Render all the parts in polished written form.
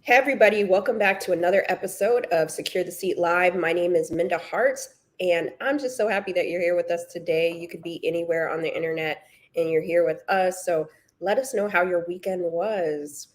Hey, everybody, welcome back to another episode of Secure the Seat Live. My name is Minda Harts, and I'm just so happy that you're here with us today. You could be anywhere on the internet and you're here with us. So let us know how your weekend was.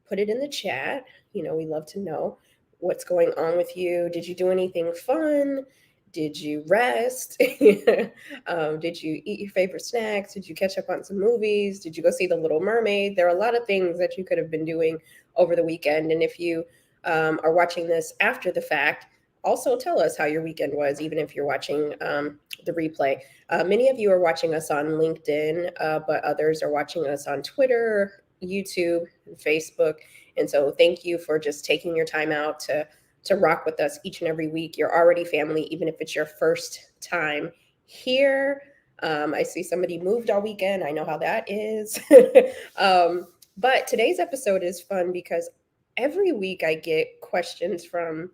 Put it in the chat. We love to know what's going on with you. Did you do anything fun? Did you rest? Did you eat your favorite snacks? Did you catch up on some movies? Did you go see The Little Mermaid? There are a lot of things that you could have been doing over the weekend. And if you are watching this after the fact, also tell us how your weekend was, even if you're watching the replay. Many of you are watching us on LinkedIn, but others are watching us on Twitter, YouTube, and Facebook. And so thank you for just taking your time out to rock with us each and every week. You're already family, even if it's your first time here. I see somebody moved all weekend. I know how that is. But today's episode is fun because every week I get questions from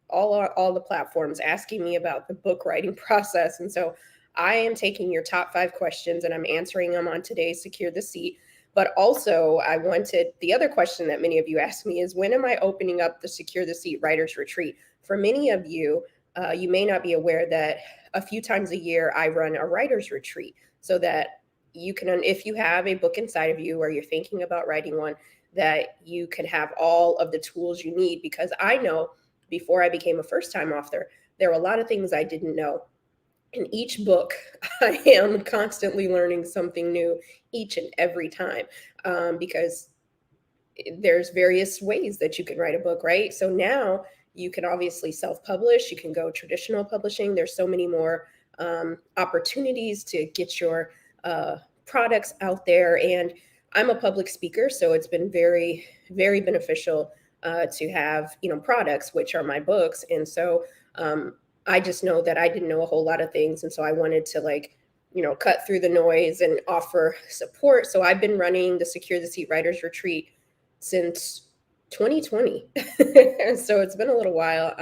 all the platforms asking me about the book writing process. And so I am taking your top 5 questions and I'm answering them on today's Secure the Seat. But also, I wanted the other question that many of you asked me is when am I opening up the Secure the Seat Writers Retreat? For many of you, you may not be aware that a few times a year I run a writer's retreat so that you can, if you have a book inside of you or you're thinking about writing one, that you can have all of the tools you need. Because I know before I became a first-time author, there were a lot of things I didn't know. In each book, I am constantly learning something new each and every time because there's various ways that you can write a book, right? So now you can obviously self-publish, you can go traditional publishing. There's so many more opportunities to get your products out there. And I'm a public speaker, so it's been very, very beneficial to have, products, which are my books. And so I just know that I didn't know a whole lot of things. And so I wanted to cut through the noise and offer support. So I've been running the Secure the Seat Writers Retreat since 2020. So it's been a little while.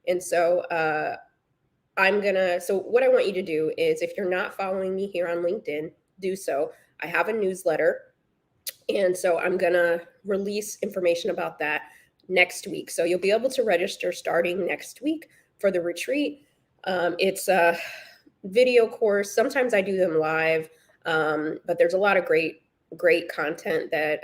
And so so what I want you to do is if you're not following me here on LinkedIn, do so. I have a newsletter. And so I'm going to release information about that next week. So you'll be able to register starting next week for the retreat. It's a video course. Sometimes I do them live, but there's a lot of great content that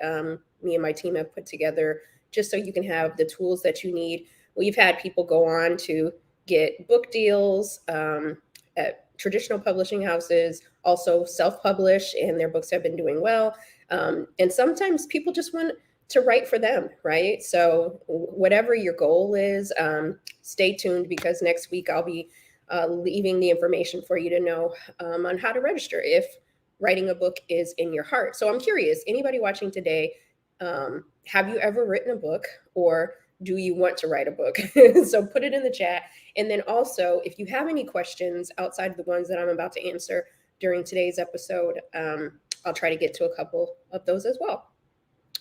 me and my team have put together just so you can have the tools that you need. We've had people go on to get book deals at traditional publishing houses, also self-publish, and their books have been doing well. And sometimes people just want to write for them, right? So whatever your goal is, stay tuned because next week I'll be leaving the information for you to know on how to register if writing a book is in your heart. So I'm curious, anybody watching today, have you ever written a book or do you want to write a book? So put it in the chat. And then also, if you have any questions outside of the ones that I'm about to answer during today's episode, I'll try to get to a couple of those as well.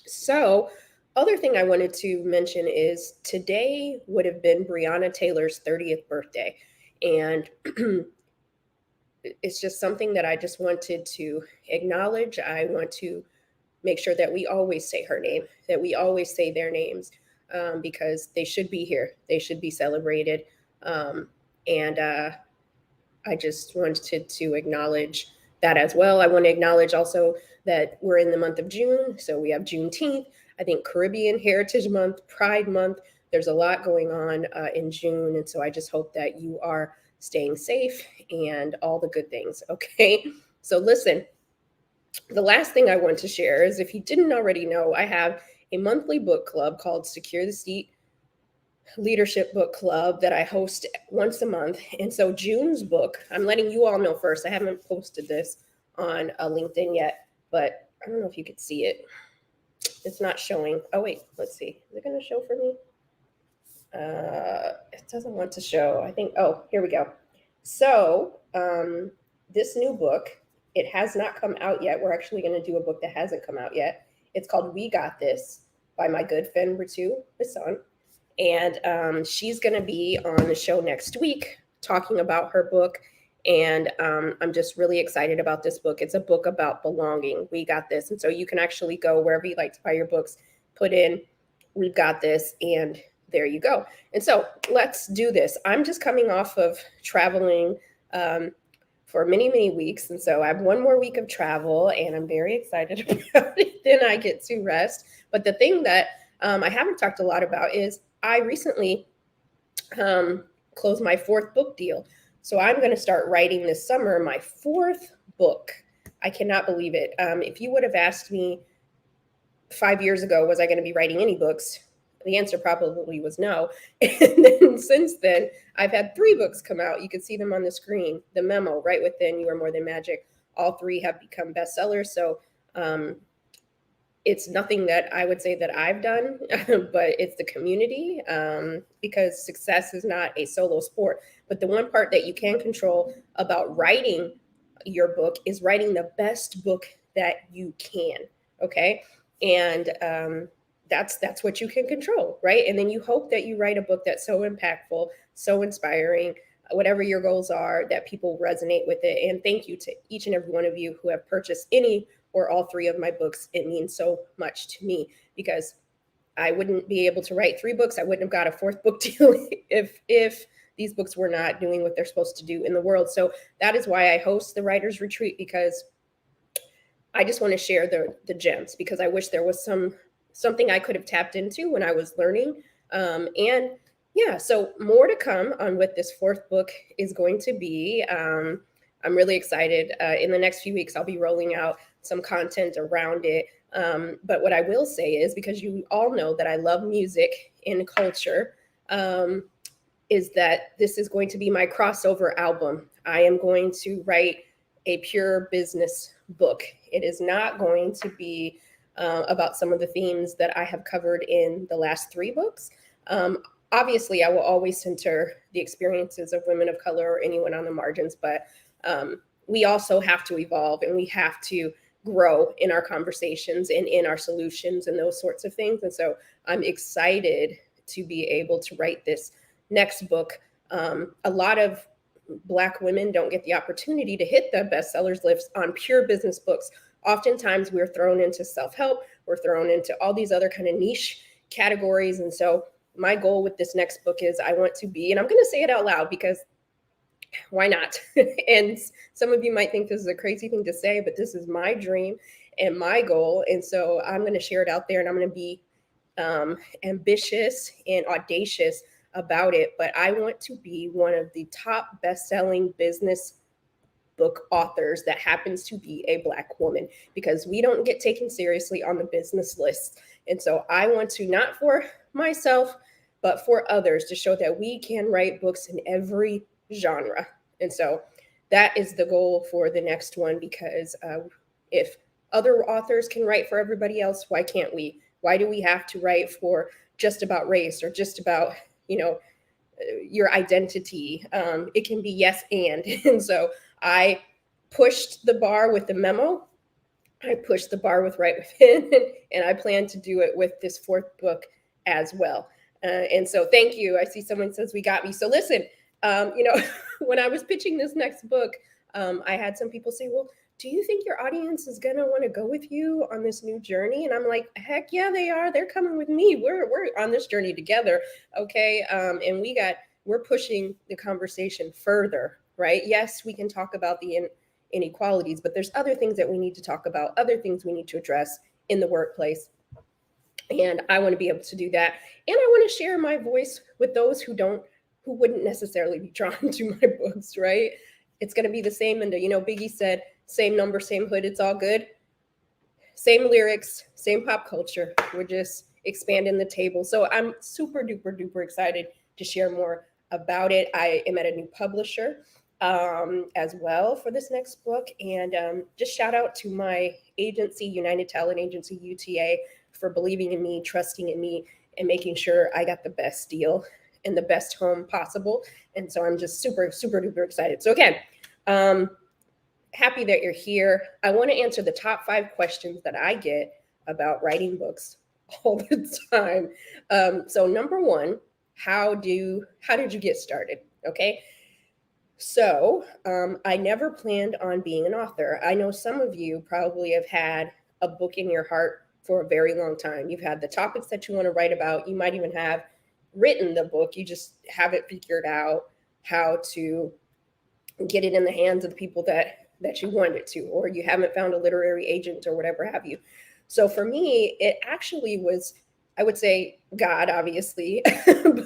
So, other thing I wanted to mention is today would have been Breonna Taylor's 30th birthday. And it's just something that I just wanted to acknowledge. I want to make sure that we always say her name, that we always say their names, because they should be here. They should be celebrated. And I just wanted to acknowledge that as well. I want to acknowledge also that we're in the month of June. So we have Juneteenth, I think Caribbean Heritage Month, Pride Month. There's a lot going on in June. And so I just hope that you are staying safe and all the good things. Okay. So listen, the last thing I want to share is if you didn't already know, I have a monthly book club called Secure the Seat Leadership Book Club that I host once a month. And so June's book, I'm letting you all know first. I haven't posted this on LinkedIn yet, but I don't know if you could see it. It's not showing. Oh, wait, let's see. Is it going to show for me? It doesn't want to show. I think, oh, here we go. So this new book, it has not come out yet. We're actually going to do a book that hasn't come out yet. It's called We Got This by my good friend Ritu Hassan. And she's going to be on the show next week talking about her book. And I'm just really excited about this book. It's a book about belonging. We got this. And so you can actually go wherever you like to buy your books, put in we've got this, and there you go. And so let's do this. I'm just coming off of traveling for many, many weeks. And so I have one more week of travel, and I'm very excited about it. Then I get to rest. But the thing that I haven't talked a lot about is I recently um, closed my fourth book deal. So I'm going to start writing this summer my fourth book. I cannot believe it. If you would have asked me 5 years ago, was I going to be writing any books? The answer probably was no. And then since then, I've had three books come out. You can see them on the screen. The Memo, Right Within, You Are More Than Magic. All three have become bestsellers. So um, it's nothing that I would say that I've done, but it's the community, because success is not a solo sport. But the one part that you can control about writing your book is writing the best book that you can. Okay. And that's what you can control, right? And then you hope that you write a book that's so impactful, so inspiring, whatever your goals are, that people resonate with it. And thank you to each and every one of you who have purchased any or all three of my books. It means so much to me, because I wouldn't be able to write three books. I wouldn't have got a fourth book deal if these books were not doing what they're supposed to do in the world. So that is why I host the Writers Retreat, because I just want to share the gems, because I wish there was something I could have tapped into when I was learning. And yeah, so more to come on what this fourth book is going to be. I'm really excited. In the next few weeks, I'll be rolling out some content around it. But what I will say is, because you all know that I love music and culture, is that this is going to be my crossover album. I am going to write a pure business book. It is not going to be about some of the themes that I have covered in the last three books. Um, Obviously, I will always center the experiences of women of color or anyone on the margins, but we also have to evolve, and we have to grow in our conversations and in our solutions and those sorts of things. And so I'm excited to be able to write this next book. A lot of Black women don't get the opportunity to hit the bestsellers list on pure business books. Oftentimes, we're thrown into self help, we're thrown into all these other kind of niche categories. And so, my goal with this next book is I want to be, and I'm going to say it out loud because why not? And some of you might think this is a crazy thing to say, but this is my dream and my goal. And so, I'm going to share it out there, and I'm going to be ambitious and audacious about it. But I want to be one of the top best-selling business book authors that happens to be a Black woman, because we don't get taken seriously on the business list. And so I want to, not for myself, but for others, to show that we can write books in every genre. And so that is the goal for the next one, because if other authors can write for everybody else, why can't we? Why do we have to write for just about race, or just about, your identity? It can be yes and. And so I pushed the bar with the Memo. I pushed the bar with Right Within, and I plan to do it with this fourth book as well. And so thank you. I see someone says we got me. So listen, when I was pitching this next book, I had some people say, well, do you think your audience is going to want to go with you on this new journey? And I'm like, heck yeah, they are. They're coming with me. We're on this journey together. Okay. And we're pushing the conversation further, right? Yes, we can talk about the inequalities, but there's other things that we need to talk about, other things we need to address in the workplace. And I want to be able to do that. And I want to share my voice with those who wouldn't necessarily be drawn to my books, right? It's going to be the same. And, Biggie said, same number, same hood, it's all good. Same lyrics, same pop culture. We're just expanding the table. So I'm super duper duper excited to share more about it. I am at a new publisher as well for this next book. And just shout out to my agency, United Talent Agency, UTA, for believing in me, trusting in me, and making sure I got the best deal and the best home possible. And so I'm just super, super duper excited. So again, happy that you're here. I want to answer the top 5 questions that I get about writing books all the time. So number 1, how did you get started? Okay. So I never planned on being an author. I know some of you probably have had a book in your heart for a very long time. You've had the topics that you want to write about. You might even have written the book. You just haven't figured out how to get it in the hands of the people that you want it to, or you haven't found a literary agent or whatever have you. So for me, it actually was, I would say, God, obviously,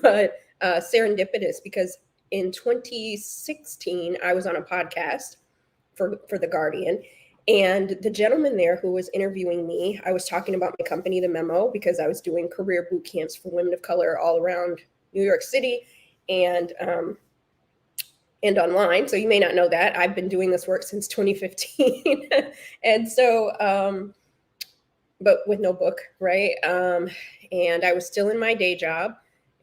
but serendipitous, because in 2016 I was on a podcast for The Guardian. And the gentleman there who was interviewing me, I was talking about my company, The Memo, because I was doing career boot camps for women of color all around New York City and online. So you may not know that I've been doing this work since 2015, and so but with no book, right? And I was still in my day job,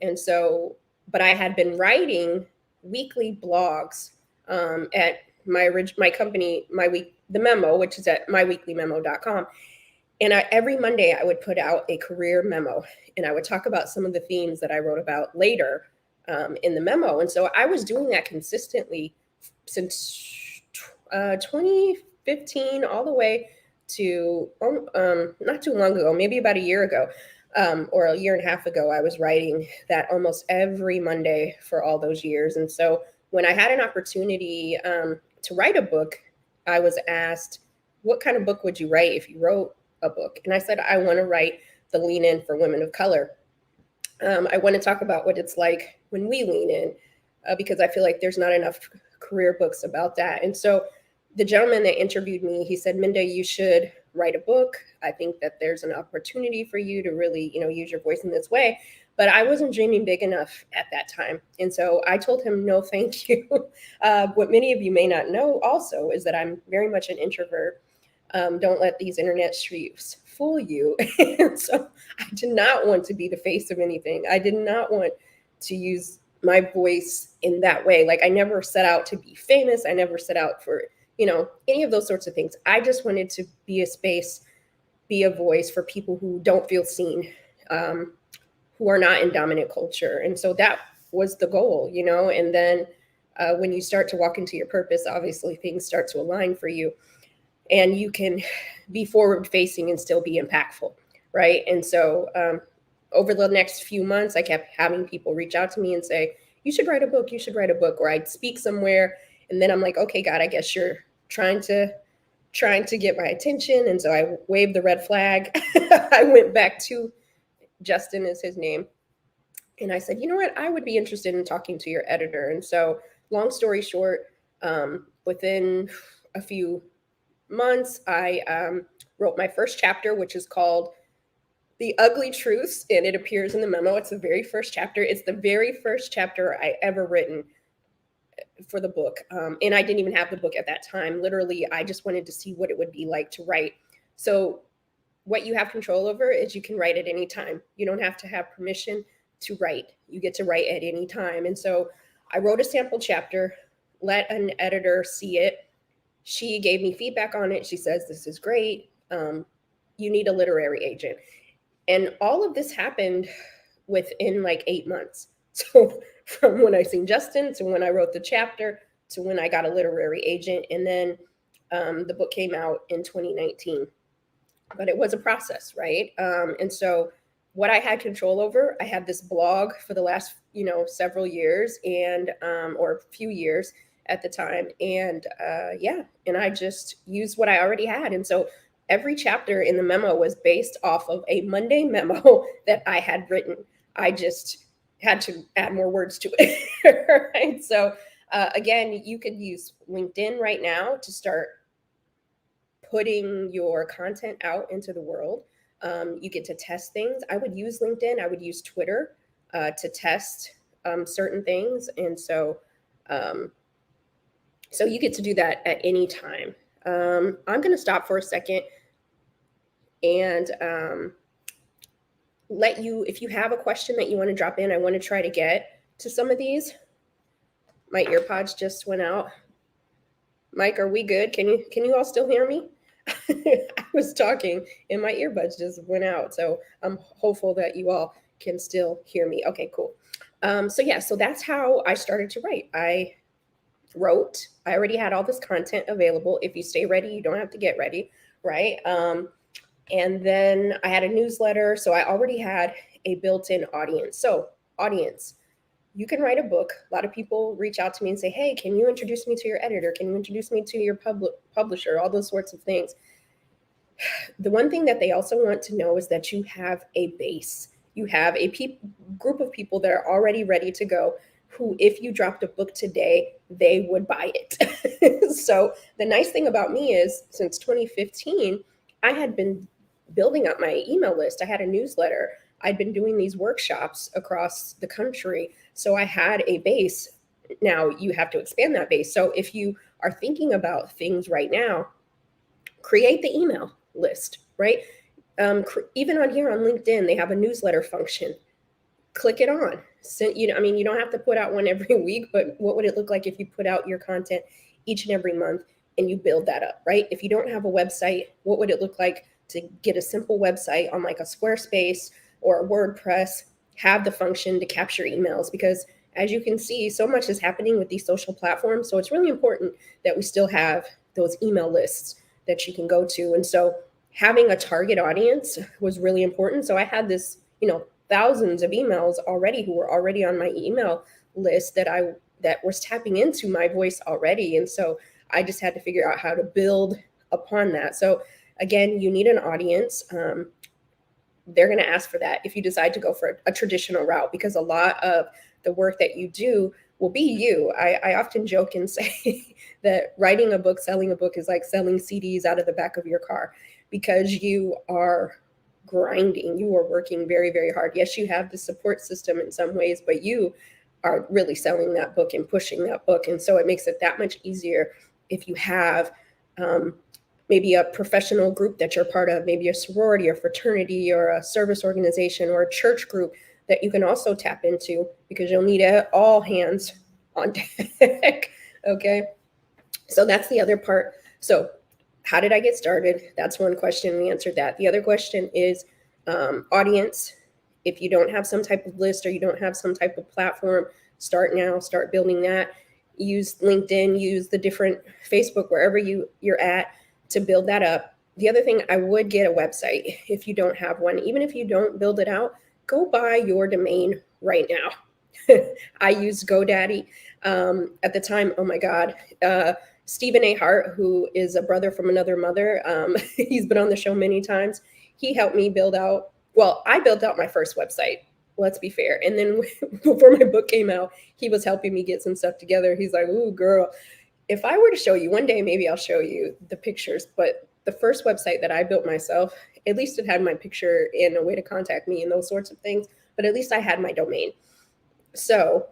and so but I had been writing weekly blogs at my company, The Memo, which is at myweeklymemo.com. And every Monday I would put out a career memo, and I would talk about some of the themes that I wrote about later in the memo. And so I was doing that consistently since 2015 all the way to not too long ago, maybe about a year ago, or a year and a half ago. I was writing that almost every Monday for all those years. And so when I had an opportunity to write a book, I was asked, what kind of book would you write if you wrote a book? And I said, I want to write the Lean In for Women of Color. I want to talk about what it's like when we lean in, because I feel like there's not enough career books about that. And so the gentleman that interviewed me, he said, Minda, you should write a book. I think that there's an opportunity for you to really, use your voice in this way. But I wasn't dreaming big enough at that time. And so I told him, no, thank you. What many of you may not know also is that I'm very much an introvert. Don't let these internet streets fool you. And so I did not want to be the face of anything. I did not want to use my voice in that way. Like, I never set out to be famous. I never set out for, any of those sorts of things. I just wanted to be a space, be a voice for people who don't feel seen, who are not in dominant culture. And so that was the goal, and then when you start to walk into your purpose, obviously things start to align for you. And you can be forward facing and still be impactful, right? And so over the next few months, I kept having people reach out to me and say, you should write a book, you should write a book. Or I'd speak somewhere, and then I'm like, okay, God, I guess you're trying to get my attention. And so I waved the red flag. I went back to Justin, is his name. And I said, you know what? I would be interested in talking to your editor. And so long story short, within a few months, I wrote my first chapter, which is called The Ugly Truths, and it appears in the memo. It's the very first chapter. It's the very first chapter I ever written for the book. And I didn't even have the book at that time. Literally, I just wanted to see what it would be like to write. So what you have control over is you can write at any time. You don't have to have permission to write. You get to write at any time. And so I wrote a sample chapter, let an editor see it. She gave me feedback on it. She says, this is great. You need a literary agent. And all of this happened within like 8 months. So from when I seen Justin to when I wrote the chapter to when I got a literary agent. And then the book came out in 2019. But it was a process, right? And so what I had control over, I had this blog for the last, several years and or a few years at the time. And and I just used what I already had. And so every chapter in the memo was based off of a Monday memo that I had written. I just had to add more words to it. Right? So again, you could use LinkedIn right now to start putting your content out into the world. You get to test things. I would use LinkedIn. I would use Twitter to test certain things. And so you get to do that at any time. I'm going to stop for a second and let you, if you have a question that you want to drop in, I want to try to get to some of these. My earpods just went out. Mike, are we good? Can you all still hear me? I was talking and my earbuds just went out. So I'm hopeful that you all can still hear me. Okay, cool. So that's how I started to write. I already had all this content available. If you stay ready, you don't have to get ready, right? And then I had a newsletter. So I already had a built in audience. So, audience, you can write a book. A lot of people reach out to me and say, hey, can you introduce me to your editor? Can you introduce me to your publisher? All those sorts of things. The one thing that they also want to know is that you have a base. You have a group of people that are already ready to go, who, if you dropped a book today, they would buy it. So the nice thing about me is, since 2015, I had been building up my email list. I had a newsletter. I'd been doing these workshops across the country. So I had a base. Now you have to expand that base. So if you are thinking about things right now, create the email list, right? Even on here on LinkedIn, they have a newsletter function. Click it on. So, I mean, you don't have to put out one every week, but what would it look like if you put out your content each and every month and you build that up, right? If you don't have a website, what would it look like to get a simple website on like a Squarespace or a WordPress? Have the function to capture emails, because as you can see, so much is happening with these social platforms. So it's really important that we still have those email lists that you can go to. And so having a target audience was really important. So I had this, thousands of emails already who were already on my email list that was tapping into my voice already. And so I just had to figure out how to build upon that. So again, you need an audience. They're going to ask for that if you decide to go for a traditional route, because a lot of the work that you do will be you. I often joke and say that writing a book, selling a book is like selling CDs out of the back of your car, because you are grinding. You are working very, very hard. Yes, you have the support system in some ways, but you are really selling that book and pushing that book. And so it makes it that much easier if you have maybe a professional group that you're part of, maybe a sorority or fraternity or a service organization or a church group that you can also tap into, because you'll need all hands on deck. Okay. So that's the other part. So how did I get started? That's one question. We answered that. The other question is audience. If you don't have some type of list or you don't have some type of platform, start now, start building that. Use LinkedIn, use the different Facebook, wherever you're at, to build that up. The other thing, I would get a website if you don't have one. Even if you don't build it out, go buy your domain right now. I used GoDaddy at the time. Oh my God. Stephen A. Hart, who is a brother from another mother, he's been on the show many times. He helped me build out, well, I built out my first website. Let's be fair. And then before my book came out, he was helping me get some stuff together. He's like, ooh, girl, if I were to show you one day, maybe I'll show you the pictures. But the first website that I built myself, at least it had my picture and a way to contact me and those sorts of things. But at least I had my domain. So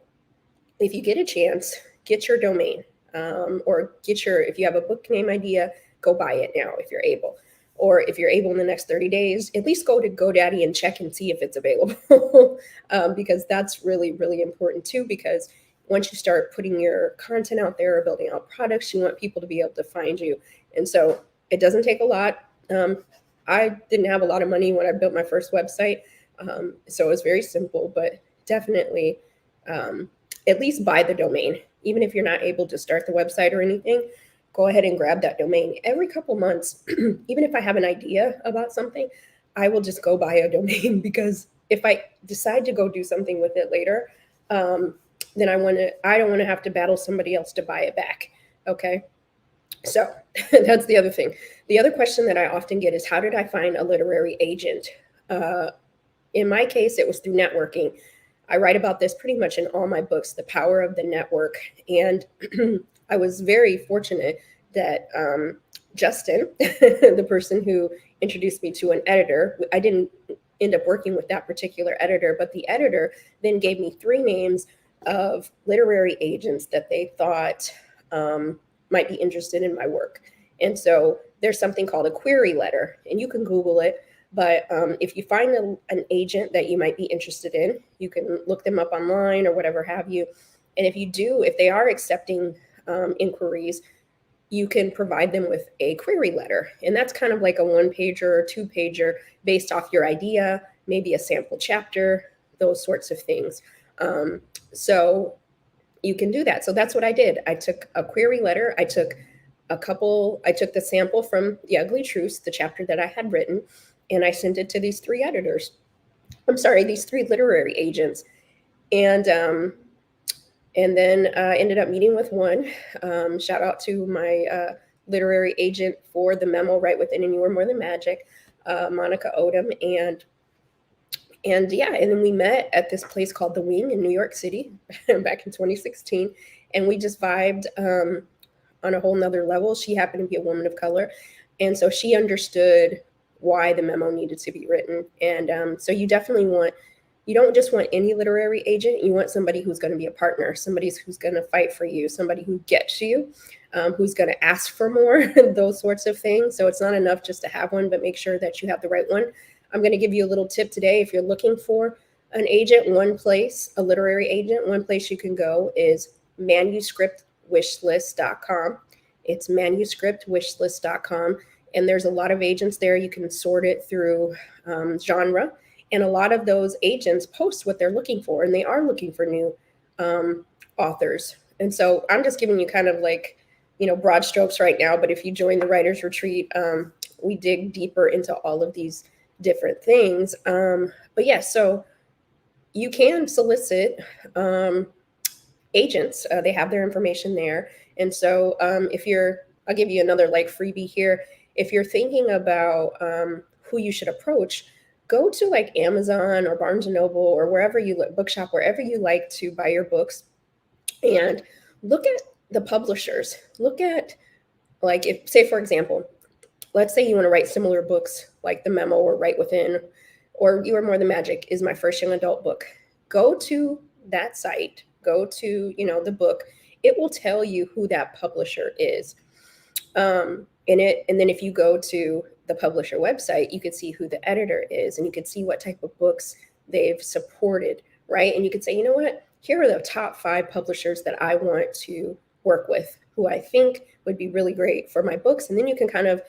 if you get a chance, get your domain, or if you have a book name idea, go buy it now if you're able. Or if you're able in the next 30 days, at least go to GoDaddy and check and see if it's available. Because that's really, really important too, because once you start putting your content out there or building out products, you want people to be able to find you. And so it doesn't take a lot. I didn't have a lot of money when I built my first website. So it was very simple, but definitely at least buy the domain. Even if you're not able to start the website or anything, go ahead and grab that domain. Every couple months, even if I have an idea about something, I will just go buy a domain, because if I decide to go do something with it later, then I don't want to have to battle somebody else to buy it back. Okay. So that's the other thing. The other question that I often get is, how did I find a literary agent? In my case, it was through networking. I write about this pretty much in all my books, the power of the network. And I was very fortunate that Justin, the person who introduced me to an editor, I didn't end up working with that particular editor, but the editor then gave me 3 names of literary agents that they thought might be interested in my work. And so there's something called a query letter, and you can Google it. But if you find an agent that you might be interested in, you can look them up online or whatever have you. And if they are accepting inquiries, you can provide them with a query letter. And that's kind of like a 1-pager or 2-pager based off your idea, maybe a sample chapter, those sorts of things. So you can do that. So that's what I did. I took a query letter. I took I took the sample from The Ugly Truths, the chapter that I had written, and I sent it to these three editors. I'm sorry, these three literary agents. And then I ended up meeting with one. Shout out to my literary agent for the memo, Right Within and You Are More Than Magic, Monica Odom. And yeah, and then we met at this place called The Wing in New York City back in 2016. And we just vibed on a whole nother level. She happened to be a woman of color. And so she understood why the memo needed to be written. And so you don't just want any literary agent. You want somebody who's going to be a partner, somebody who's going to fight for you, somebody who gets you, who's going to ask for more, those sorts of things. So it's not enough just to have one, but make sure that you have the right one. I'm going to give you a little tip today. If you're looking for an agent, a literary agent, one place you can go is manuscriptwishlist.com. It's manuscriptwishlist.com. And there's a lot of agents there. You can sort it through genre. And a lot of those agents post what they're looking for, and they are looking for new authors. And so I'm just giving you kind of like, broad strokes right now. But if you join the Writers Retreat, we dig deeper into all of these different things. But yeah, so you can solicit agents. They have their information there. And so I'll give you another like freebie here. If you're thinking about who you should approach, go to like Amazon or Barnes & Noble or bookshop, wherever you like to buy your books, and look at the publishers. Look at, like, if, say, for example, let's say you want to write similar books like The Memo or Right Within, or You Are More Than Magic is my first young adult book. Go to that site, go to, the book. It will tell you who that publisher is. And then if you go to the publisher website, you could see who the editor is, and you could see what type of books they've supported, right? And you could say, you know what, here are the top 5 publishers that I want to work with, who I think would be really great for my books. And then you can kind of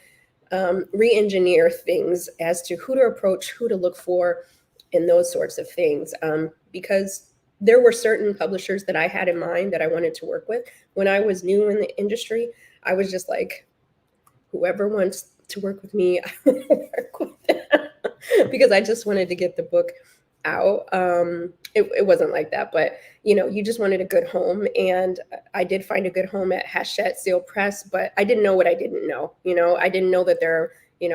re-engineer things as to who to approach, who to look for, and those sorts of things. Because there were certain publishers that I had in mind that I wanted to work with. When I was new in the industry, I was just like, whoever wants to work with me, I want to work with them, because I just wanted to get the book out. It wasn't like that, but you just wanted a good home, and I did find a good home at Hachette Seal Press, but I didn't know what I didn't know. I didn't know that there are,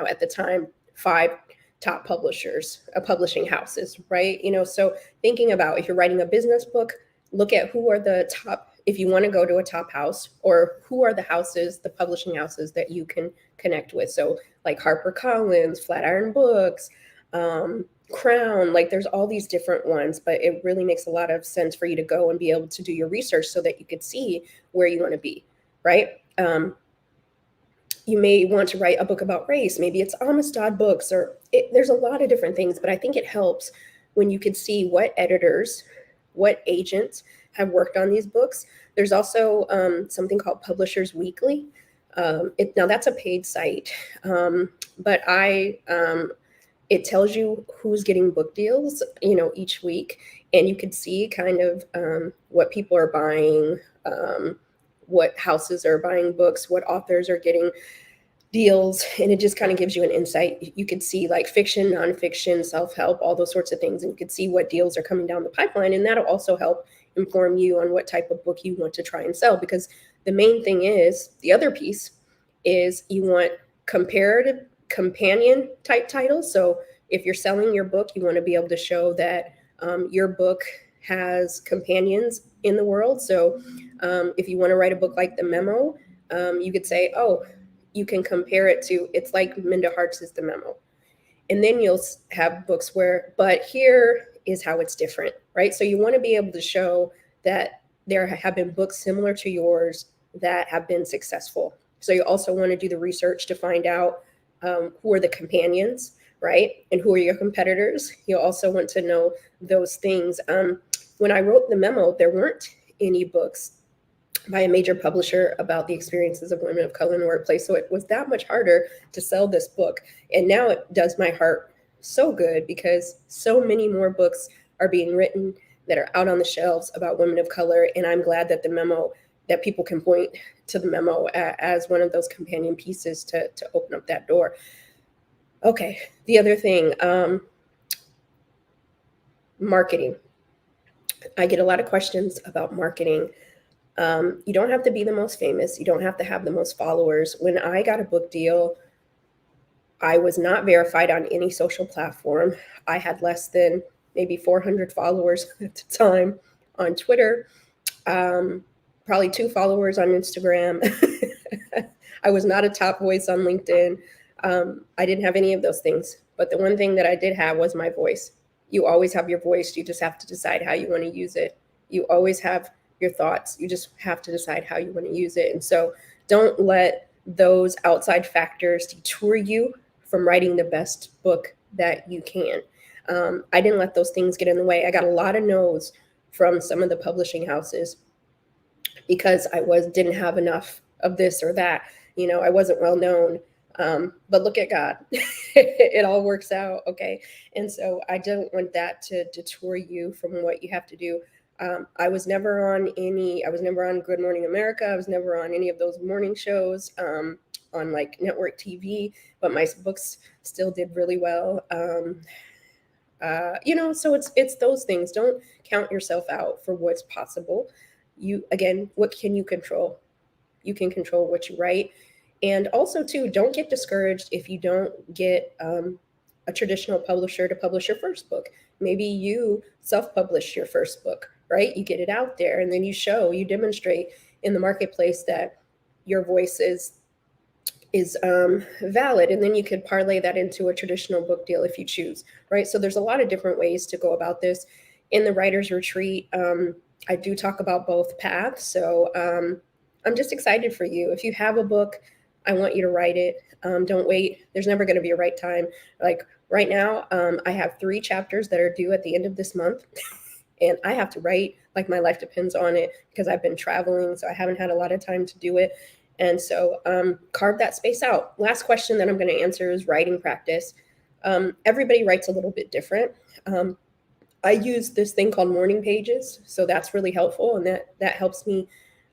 at the time, 5 top publishing houses, right? So thinking about if you're writing a business book, look at who are the top, if you want to go to a top house, or who are the publishing houses that you can connect with. So like HarperCollins, Flatiron Books, Crown, like there's all these different ones, but it really makes a lot of sense for you to go and be able to do your research so that you could see where you want to be, right? You may want to write a book about race. Maybe it's Amistad Books, there's a lot of different things, but I think it helps when you can see what editors, what agents have worked on these books. There's also something called Publishers Weekly. Now that's a paid site, but it tells you who's getting book deals, each week, and you can see kind of what people are buying, what houses are buying books, what authors are getting deals, and it just kind of gives you an insight. You could see like fiction, nonfiction, self-help, all those sorts of things, and you could see what deals are coming down the pipeline, and that'll also help inform you on what type of book you want to try and sell, because the main thing is, the other piece is, you want comparative companion type titles. So if you're selling your book, you want to be able to show that your book has companions in the world. So if you want to write a book like The Memo, you could say, oh, you can compare it to, it's like Minda Harts is The Memo. And then you'll have books but here is how it's different, right? So you want to be able to show that there have been books similar to yours that have been successful. So you also want to do the research to find out who are the companions, right? And who are your competitors? You'll also want to know those things. When I wrote The Memo, there weren't any books by a major publisher about the experiences of women of color in the workplace. So it was that much harder to sell this book. And now it does my heart so good, because so many more books are being written that are out on the shelves about women of color. And I'm glad that The Memo that people can point to the memo as one of those companion pieces to open up that door. Okay, the other thing, marketing. I get a lot of questions about marketing. You don't have to be the most famous. You don't have to have the most followers. When I got a book deal, I was not verified on any social platform. I had less than maybe 400 followers at the time on Twitter, probably 2 followers on Instagram. I was not a top voice on LinkedIn. I didn't have any of those things. But the one thing that I did have was my voice. You always have your voice. You just have to decide how you want to use it. You always have your thoughts. You just have to decide how you want to use it. And so don't let those outside factors detour you from writing the best book that you can. I didn't let those things get in the way. I got a lot of no's from some of the publishing houses because I didn't have enough of this or that. I wasn't well known. But look at God. It all works out, okay? And so I don't want that to detour you from what you have to do. I was never on Good Morning America. I was never on any of those morning shows on like network TV, but my books still did really well. So it's those things. Don't count yourself out for what's possible. What can you control? You can control what you write. And also, too, don't get discouraged if you don't get a traditional publisher to publish your first book. Maybe you self-publish your first book, right? You get it out there, and then you demonstrate in the marketplace that your voice is valid, and then you could parlay that into a traditional book deal if you choose, right? So there's a lot of different ways to go about this. In the writer's retreat, I do talk about both paths. So I'm just excited for you. If you have a book, I want you to write it. Don't wait. There's never going to be a right time. Like right now, I have 3 chapters that are due at the end of this month. And I have to write like my life depends on it because I've been traveling. So I haven't had a lot of time to do it. And so carve that space out. Last question that I'm going to answer is writing practice. Everybody writes a little bit different. I use this thing called morning pages. So that's really helpful. And that helps me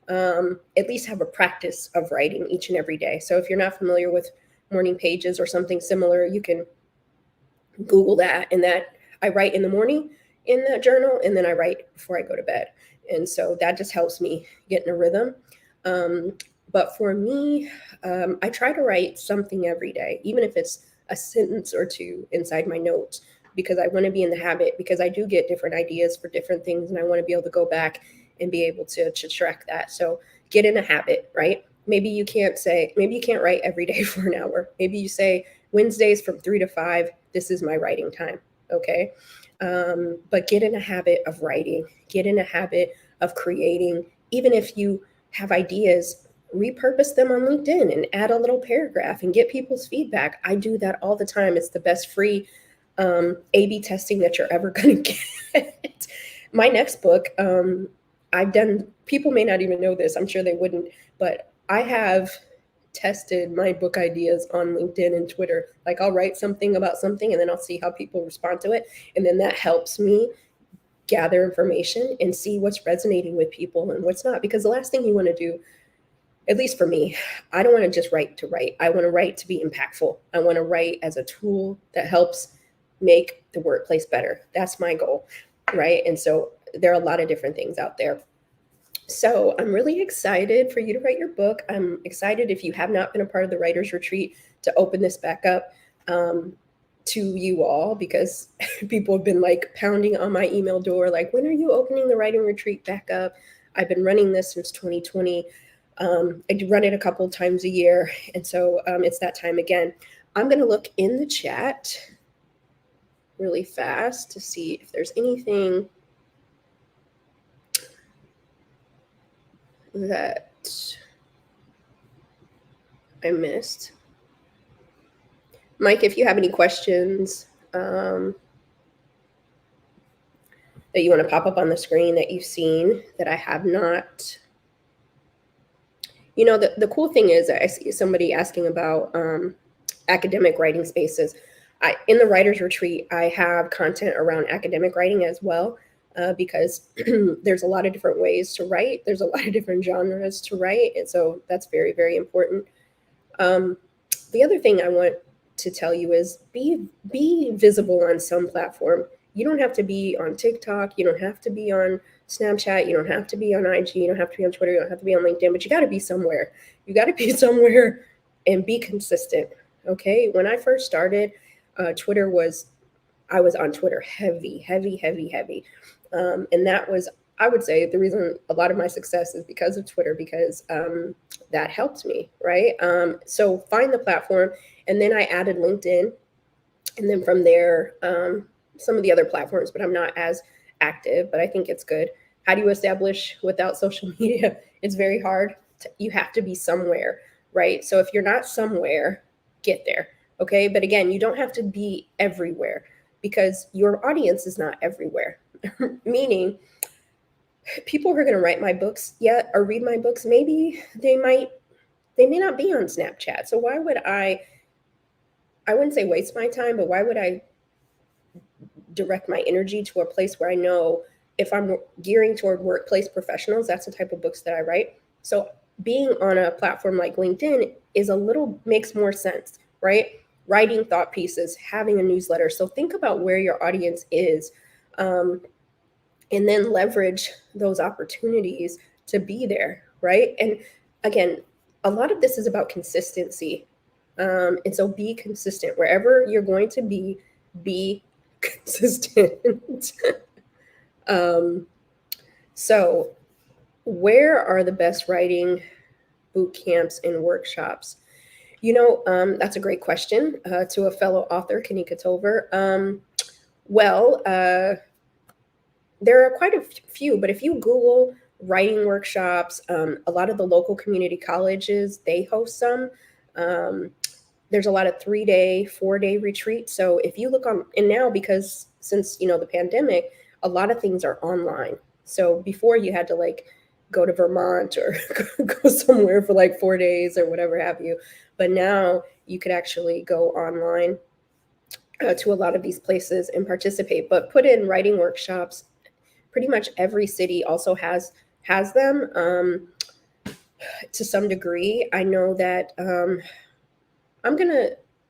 at least have a practice of writing each and every day. So if you're not familiar with morning pages or something similar, you can Google that. And that I write in the morning in the journal, and then I write before I go to bed. And so that just helps me get in a rhythm. But for me, I try to write something every day, even if it's a sentence or 2 inside my notes, because I want to be in the habit, because I do get different ideas for different things, and I want to be able to go back and be able to track that. So get in a habit, right? Maybe you can't write every day for an hour. Maybe you say Wednesdays from 3 to 5, this is my writing time, okay? But get in a habit of writing, get in a habit of creating. Even if you have ideas, repurpose them on LinkedIn and add a little paragraph and get people's feedback. I do that all the time. It's the best free A/B testing that you're ever going to get. My next book, people may not even know this, I'm sure they wouldn't, but I have tested my book ideas on LinkedIn and Twitter. Like I'll write something about something and then I'll see how people respond to it. And then that helps me gather information and see what's resonating with people and what's not. Because the last thing you want to do, at least for me, I don't want to just write to write. I want to write to be impactful. I want to write as a tool that helps make the workplace better. That's my goal, right? And so there are a lot of different things out there. So I'm really excited for you to write your book. I'm excited, if you have not been a part of the writer's retreat, to open this back up to you all, because people have been like pounding on my email door, like, when are you opening the writing retreat back up? I've been running this since 2020. I do run it a couple times a year. And so it's that time again. I'm going to look in the chat really fast to see if there's anything that I missed. Mike, if you have any questions that you want to pop up on the screen that you've seen that I have not. The cool thing is I see somebody asking about academic writing spaces. In the writer's retreat, I have content around academic writing as well. because there's a lot of different ways to write. There's a lot of different genres to write. And so that's very, very important. Um, the other thing I want to tell you is be visible on some platform. You don't have to be on TikTok. You don't have to be on Snapchat. You don't have to be on IG. You don't have to be on Twitter. You don't have to be on LinkedIn. But you got to be somewhere. You got to be somewhere and be consistent. Okay. When I first started, Twitter was I was on Twitter heavy, heavy, heavy, heavy. And that was, I would say, the reason a lot of my success is because of Twitter, because that helped me, right? So find the platform. And then I added LinkedIn. And then from there, some of the other platforms, but I'm not as active, but I think it's good. How do you establish without social media? It's very hard. You have to be somewhere, right? So if you're not somewhere, get there. Okay. But again, you don't have to be everywhere because your audience is not everywhere. Meaning, people who are going to write my books yet or read my books, maybe they may not be on Snapchat. So why would I wouldn't say waste my time, but why would I direct my energy to a place where I know if I'm gearing toward workplace professionals, that's the type of books that I write. So being on a platform like LinkedIn makes more sense, right? Writing thought pieces, having a newsletter. So think about where your audience is, and then leverage those opportunities to be there, right? And again, a lot of this is about consistency. And so be consistent wherever you're going to be consistent. um, so where are the best writing boot camps and workshops? That's a great question to a fellow author, Kanika Tolver. Well, there are quite a few, but if you Google writing workshops, a lot of the local community colleges, they host some. Um, there's a lot of 3-day, 4-day retreats. So if you look on, and now because since the pandemic, a lot of things are online. So before you had to like go to Vermont or go somewhere for like 4 days or whatever have you, but now you could actually go online to a lot of these places and participate. But put in writing workshops. Pretty much every city also has them to some degree. I know that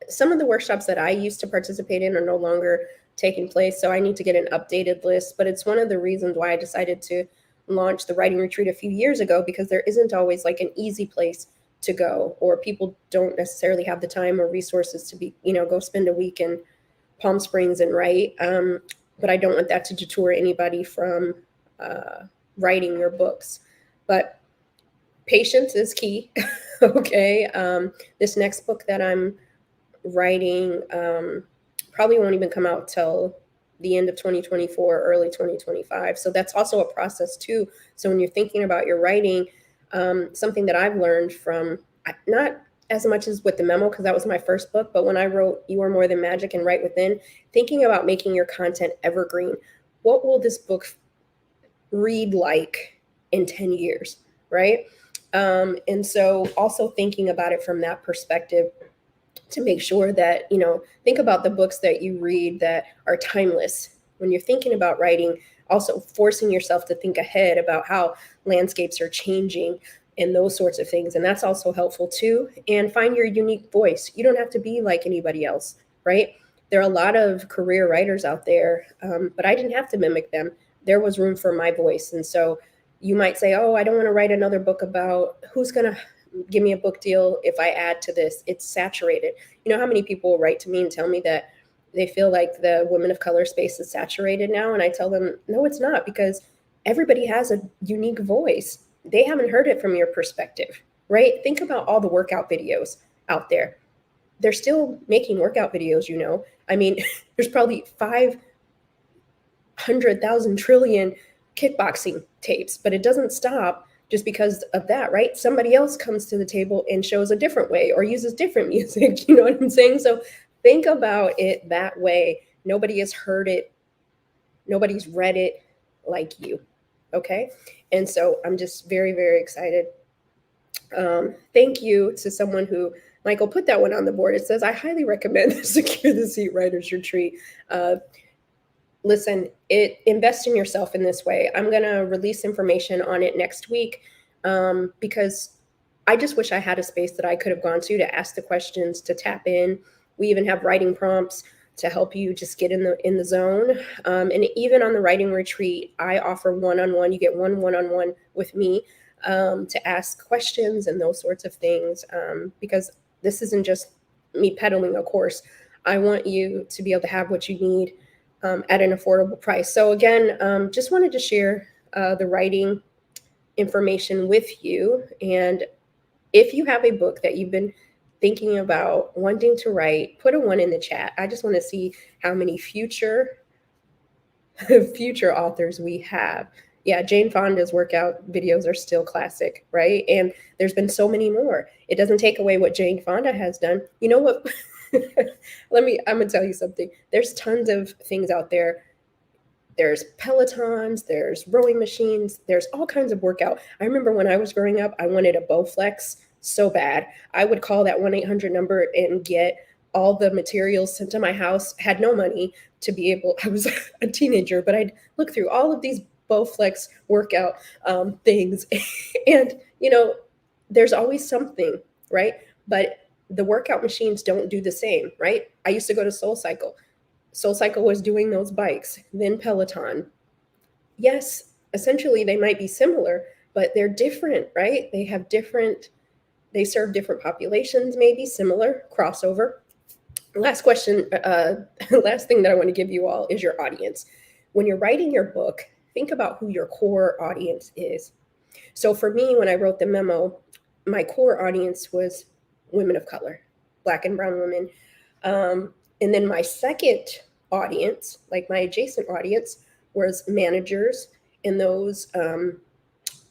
some of the workshops that I used to participate in are no longer taking place. So I need to get an updated list. But it's one of the reasons why I decided to launch the writing retreat a few years ago, because there isn't always like an easy place to go, or people don't necessarily have the time or resources to go spend a week in Palm Springs and write. But I don't want that to detour anybody from writing your books. But patience is key. Okay. This next book that I'm writing probably won't even come out till the end of 2024, early 2025. So that's also a process too. So when you're thinking about your writing, something that I've learned from, not as much as with the memo, because that was my first book, but when I wrote You Are More Than Magic and Write Within, thinking about making your content evergreen. What will this book read like in 10 years, right? And so also thinking about it from that perspective, to make sure that, think about the books that you read that are timeless. When you're thinking about writing, also forcing yourself to think ahead about how landscapes are changing and those sorts of things. And that's also helpful too. And find your unique voice. You don't have to be like anybody else, right? There are a lot of career writers out there, but I didn't have to mimic them. There was room for my voice. And so you might say, oh, I don't want to write another book about who's going to give me a book deal if I add to this. It's saturated. You know how many people write to me and tell me that they feel like the women of color space is saturated now? And I tell them, no, it's not, because everybody has a unique voice. They haven't heard it from your perspective, right? Think about all the workout videos out there. They're still making workout videos, I mean, there's probably 500,000 trillion kickboxing tapes, but it doesn't stop just because of that, right? Somebody else comes to the table and shows a different way or uses different music. You know what I'm saying? So think about it that way. Nobody has heard it. Nobody's read it like you. Okay. And so I'm just very, very excited. Thank you to someone who, Michael, put that one on the board. It says, I highly recommend the Secure the Seat Writers Retreat. listen, invest in yourself in this way. I'm going to release information on it next week, because I just wish I had a space that I could have gone to ask the questions, to tap in. We even have writing prompts to help you just get in the zone. And even on the writing retreat, I offer one-on-one. You get one-on-one with me, to ask questions and those sorts of things, because this isn't just me peddling a course. I want you to be able to have what you need, at an affordable price. So again, just wanted to share the writing information with you. And if you have a book that you've been thinking about wanting to write, put a one in the chat. I just want to see how many future future authors we have. Yeah, Jane Fonda's workout videos are still classic, right? And there's been so many more. It doesn't take away what Jane Fonda has done. You know what? I'm gonna tell you something. There's tons of things out there. There's Pelotons, there's rowing machines, there's all kinds of workout. I remember when I was growing up, I wanted a Bowflex so bad. I would call that 1-800 number and get all the materials sent to my house. Had no money to be able, I was a teenager, but I'd look through all of these Bowflex workout things. And, there's always something, right? But the workout machines don't do the same, right? I used to go to SoulCycle. SoulCycle was doing those bikes, then Peloton. Yes, essentially they might be similar, but they're different, right? They serve different populations, maybe similar, crossover. Last question, last thing that I want to give you all is your audience. When you're writing your book, think about who your core audience is. So for me, when I wrote the memo, my core audience was women of color, Black and brown women. And then my second audience, like my adjacent audience, was managers and those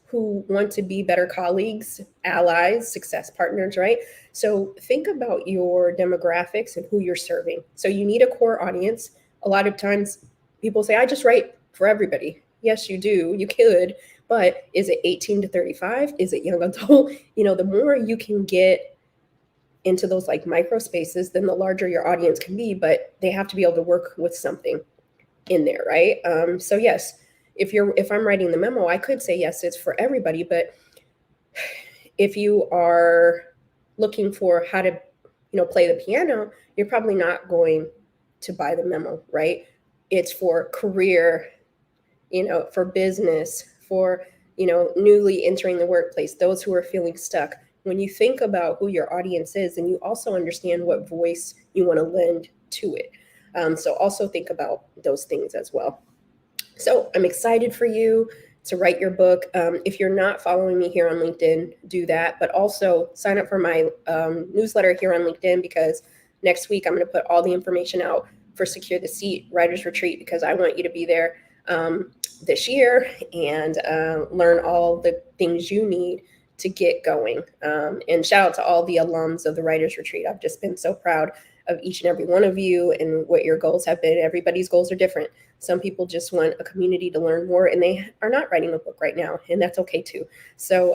who want to be better colleagues, allies, success partners, right? So think about your demographics and who you're serving. So you need a core audience. A lot of times people say, I just write for everybody. Yes, you do. You could. But is it 18 to 35? Is it young adult? The more you can get into those like micro spaces, then the larger your audience can be, but they have to be able to work with something in there, right? So yes, if I'm writing the memo, I could say, yes, it's for everybody. But if you are looking for how to, play the piano, you're probably not going to buy the memo, right? It's for career, for business, for, newly entering the workplace, those who are feeling stuck. When you think about who your audience is, and you also understand what voice you want to lend to it. So also think about those things as well. So I'm excited for you to write your book. If you're not following me here on LinkedIn, do that. But also sign up for my newsletter here on LinkedIn, because next week I'm going to put all the information out for Secure the Seat Writers Retreat, because I want you to be there this year and learn all the things you need to get going. And shout out to all the alums of the Writers Retreat. I've just been so proud of each and every one of you and what your goals have been. Everybody's goals are different. Some people just want a community to learn more, and they are not writing a book right now, and that's okay too. So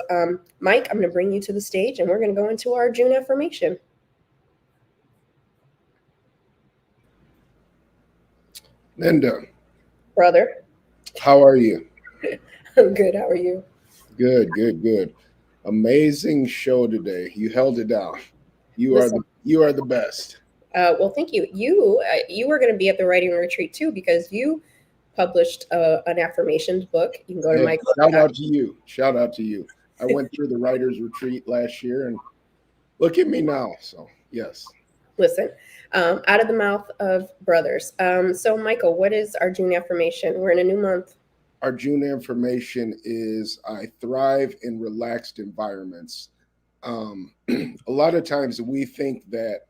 Mike, I'm going to bring you to the stage, and we're going to go into our June affirmation. Minda. Brother. How are you? I'm good. How are you? Good. Amazing show today. You held it down. You are the best. Well, thank you. You were going to be at the writing retreat too, because you published an affirmations book. You can go to my Shout out to you. I went through the writers retreat last year, and look at me now. So yes. Listen, out of the mouth of brothers. So Michael, what is our June affirmation? We're in a new month. Our June affirmation is I thrive in relaxed environments. A lot of times we think that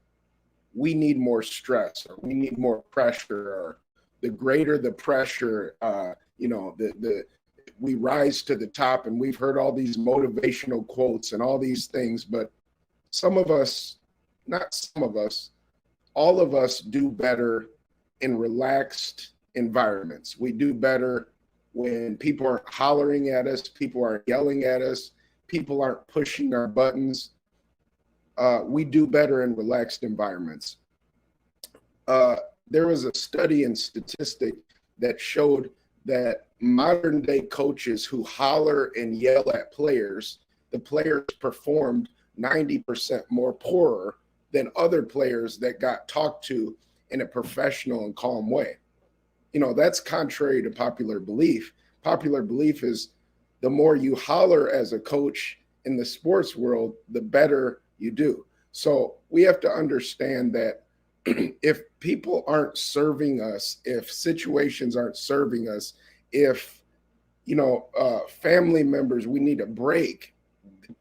we need more stress, or we need more pressure, or the greater the pressure, we rise to the top. And we've heard all these motivational quotes and all these things, but all of us do better in relaxed environments. We do better when people aren't hollering at us, people aren't yelling at us, people aren't pushing our buttons. We do better in relaxed environments. There was a study and statistic that showed that modern day coaches who holler and yell at players, the players performed 90% more poorer than other players that got talked to in a professional and calm way. That's contrary to popular belief. Popular belief is the more you holler as a coach in the sports world, the better you do. So we have to understand that if people aren't serving us, if situations aren't serving us, if family members, we need a break.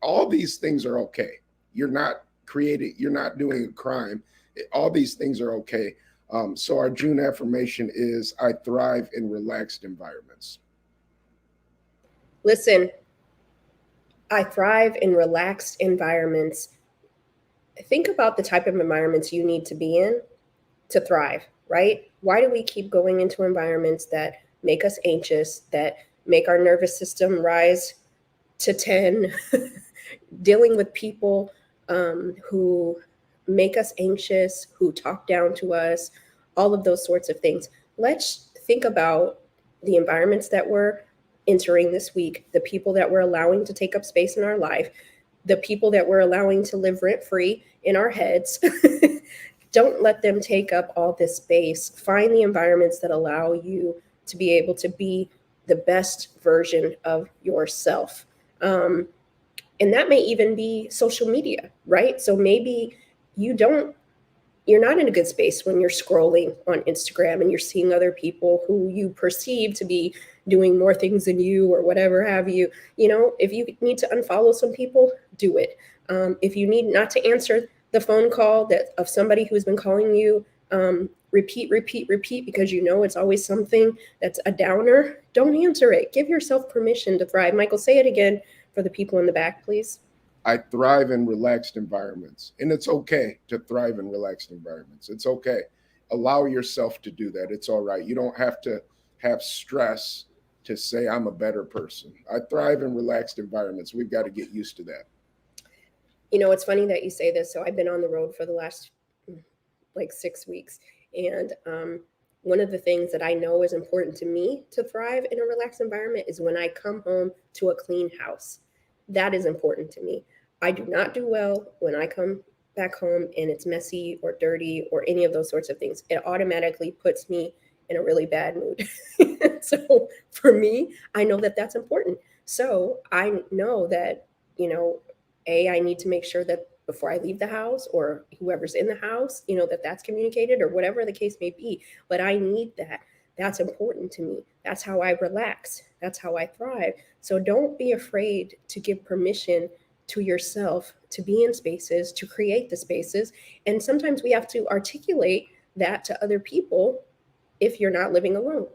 All these things are okay. You're not doing a crime. All these things are okay. So our June affirmation is, I thrive in relaxed environments. Listen, I thrive in relaxed environments. Think about the type of environments you need to be in to thrive, right? Why do we keep going into environments that make us anxious, that make our nervous system rise to 10, dealing with people who make us anxious, who talk down to us, all of those sorts of things? Let's think about the environments that we're entering this week, the people that we're allowing to take up space in our life, the people that we're allowing to live rent free in our heads. Don't let them take up all this space. Find the environments that allow you to be able to be the best version of yourself. And that may even be social media, right? So maybe you're not in a good space when you're scrolling on Instagram and you're seeing other people who you perceive to be doing more things than you or whatever have you. If you need to unfollow some people, do it. If you need not to answer the phone call of somebody who's been calling you, repeat because it's always something that's a downer, don't answer it. Give yourself permission to thrive. Michael, say it again for the people in the back, please. I thrive in relaxed environments. And it's okay to thrive in relaxed environments. It's okay. Allow yourself to do that. It's all right. You don't have to have stress to say I'm a better person. I thrive in relaxed environments. We've got to get used to that. It's funny that you say this. So I've been on the road for the last 6 weeks. And one of the things that I know is important to me to thrive in a relaxed environment is when I come home to a clean house. That is important to me. I do not do well when I come back home and it's messy or dirty or any of those sorts of things. It automatically puts me in a really bad mood. So for me, I know that that's important. So I know that, I need to make sure that before I leave the house or whoever's in the house, that's communicated or whatever the case may be. But I need that. That's important to me. That's how I relax. That's how I thrive. So don't be afraid to give permission to yourself to be in spaces, to create the spaces. And sometimes we have to articulate that to other people if you're not living alone.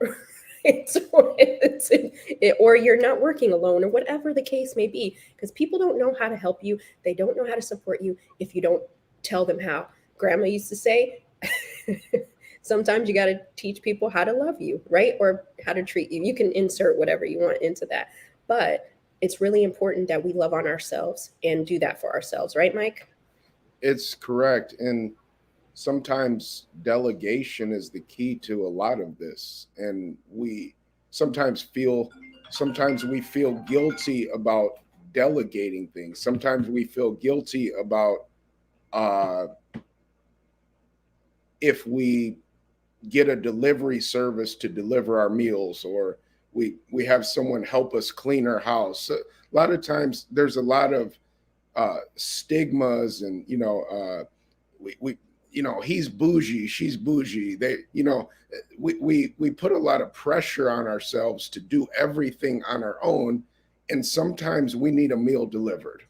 Or you're not working alone or whatever the case may be, because people don't know how to help you. They don't know how to support you if you don't tell them how. Grandma used to say, sometimes you got to teach people how to love you, right? Or how to treat you. You can insert whatever you want into that. But it's really important that we love on ourselves and do that for ourselves. Right, Mike? It's correct. And sometimes delegation is the key to a lot of this. And sometimes we feel guilty about delegating things. Sometimes we feel guilty about if we get a delivery service to deliver our meals, or we have someone help us clean our house. A lot of times there's a lot of stigmas, and he's bougie, she's bougie. We put a lot of pressure on ourselves to do everything on our own, and sometimes we need a meal delivered.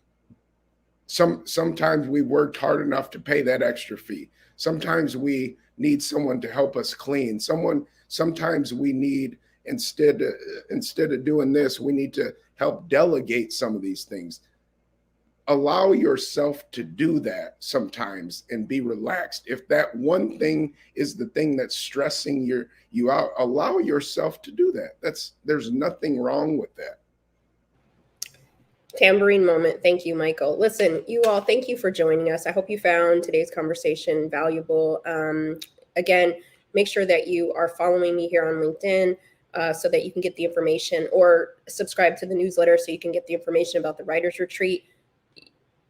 Sometimes we worked hard enough to pay that extra fee. Sometimes we need someone to help us clean. Sometimes we need, instead of doing this, we need to help delegate some of these things. Allow yourself to do that sometimes and be relaxed. If that one thing is the thing that's stressing you out, allow yourself to do that. There's nothing wrong with that. Tambourine moment. Thank you, Michael. Listen, you all, thank you for joining us. I hope you found today's conversation valuable. Again, make sure that you are following me here on LinkedIn so that you can get the information, or subscribe to the newsletter so you can get the information about the writer's retreat.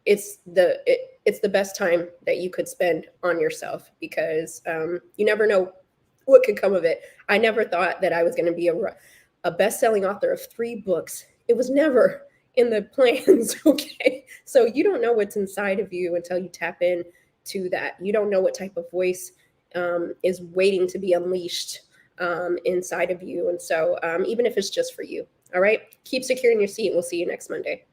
It's the best time that you could spend on yourself, because you never know what could come of it. I never thought that I was going to be a best-selling author of 3 books. It was never in the plans. Okay, so you don't know what's inside of you until you tap in to that. You don't know what type of voice is waiting to be unleashed inside of you. And so even if it's just for you. All right, keep securing your seat. We'll see you next Monday.